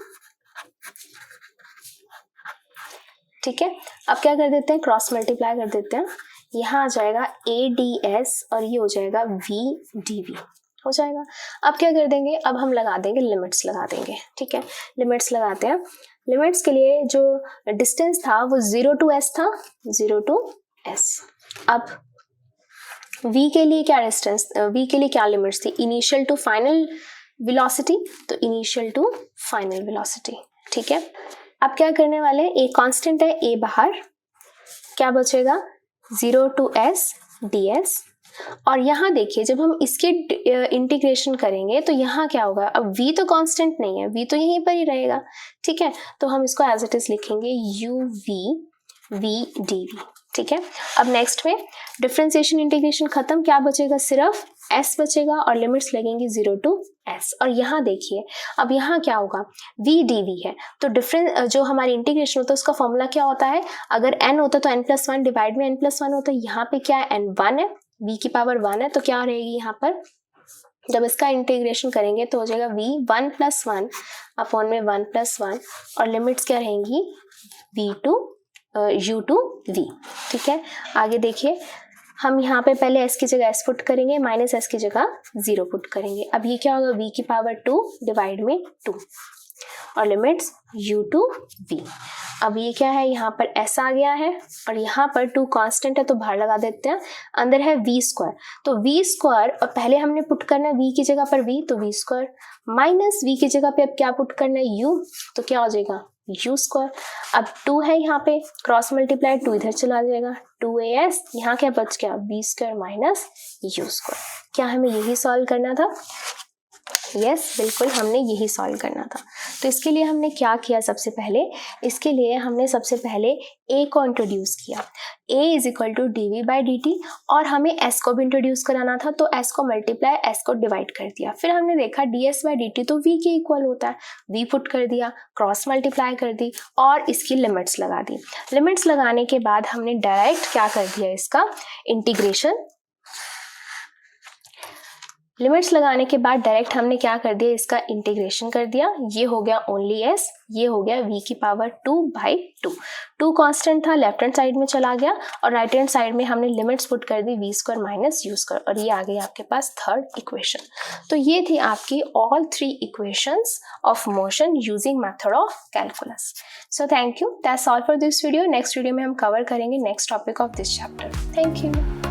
ठीक है, अब क्या कर देते हैं, क्रॉस मल्टीप्लाई कर देते हैं, यहाँ आ जाएगा ADS और ये हो जाएगा VDV हो जाएगा। अब क्या कर देंगे, अब हम लगा देंगे लिमिट्स लगा देंगे। ठीक है, लिमिट्स लगाते हैं। लिमिट्स के लिए जो डिस्टेंस था वो 0 to s था, 0 to s। अब v के लिए क्या डिस्टेंस, v के लिए क्या लिमिट्स थी, इनिशियल टू फाइनल वेलोसिटी, तो इनिशियल टू फाइनल वेलोसिटी। ठीक है, अब क्या करने वाले, a कांस्टेंट है, a बाहर, क्या बचेगा 0 to s ds। और यहाँ देखिए जब हम इसके इंटीग्रेशन करेंगे तो यहाँ क्या होगा, अब v तो कांस्टेंट नहीं है, v तो यहीं पर ही रहेगा। ठीक है, तो हम इसको एज इट इज लिखेंगे uv v dv। ठीक है। अब नेक्स्ट में डिफरेंशिएशन इंटीग्रेशन खत्म, क्या बचेगा, सिर्फ s बचेगा और लिमिट्स लगेंगी 0 to s। और यहाँ देखिए अब यहाँ क्या होगा, v dv है, तो डिफरेंस जो हमारी इंटीग्रेशन होता है उसका फॉर्मूला क्या होता है, अगर n होता तो n+1 डिवाइड में n+1 होता है, यहाँ पे क्या है n1 है, v की पावर 1 है, तो क्या रहेगी यहाँ पर, जब इसका इंटीग्रेशन करेंगे तो हो जाएगा v 1+1 अपॉन में 1+1 और लिमिट्स क्या रहेंगी v to u to v। ठीक है, आगे देखिए हम यहाँ पे पहले s की जगह s पुट करेंगे, माइनस s की जगह 0 पुट करेंगे। अब ये क्या होगा, v की पावर 2 डिवाइड में 2 और लिमिट्स u टू v। अब ये क्या है, यहाँ पर s आ गया है और यहाँ पर 2 कांस्टेंट है तो बाहर लगा देते हैं, अंदर है v स्क्वायर, तो v स्क्वायर और पहले हमने पुट करना है v की जगह पर v, तो v स्क्वायर माइनस v की जगह पे अब क्या पुट करना है u, तो क्या हो जाएगा u स्क्वायर। अब 2 है यहाँ पे, क्रॉस मल्टीप्लाई 2 इधर चला जाएगा, 2as, यहाँ क्या बच गया v square minus u square. क्या हमें यही सॉल्व करना था, यस बिल्कुल हमने यही सॉल्व करना था। तो इसके लिए हमने क्या किया, सबसे पहले इसके लिए हमने सबसे पहले a को इंट्रोड्यूस किया, a is equal to dv/dt, और हमें s को भी इंट्रोड्यूस कराना था, तो s को मल्टीप्लाई s को डिवाइड कर दिया। फिर हमने देखा ds/dt तो v के इक्वल होता है, v पुट कर दिया, क्रॉस मल्टीप्लाई कर दी और इसकी लिमिट्स लगा दी। लिमिट्स लगाने के बाद हमने डायरेक्ट क्या कर दिया, इसका इंटीग्रेशन, लिमिट्स लगाने के बाद डायरेक्ट हमने क्या कर दिया, इसका इंटीग्रेशन कर दिया। ये हो गया ओनली s, ये हो गया v की पावर 2/2। 2 कांस्टेंट था, लेफ्ट हैंड साइड में चला गया और राइट हैंड साइड में हमने लिमिट्स पुट कर दी v square minus u square, और ये आ गई आपके पास थर्ड इक्वेशन। तो ये थी आपकी all 3 equations of motion using method of calculus. So thank you, that's all for this video. Next video में हम कवर करेंगे next topic of this chapter. Thank you.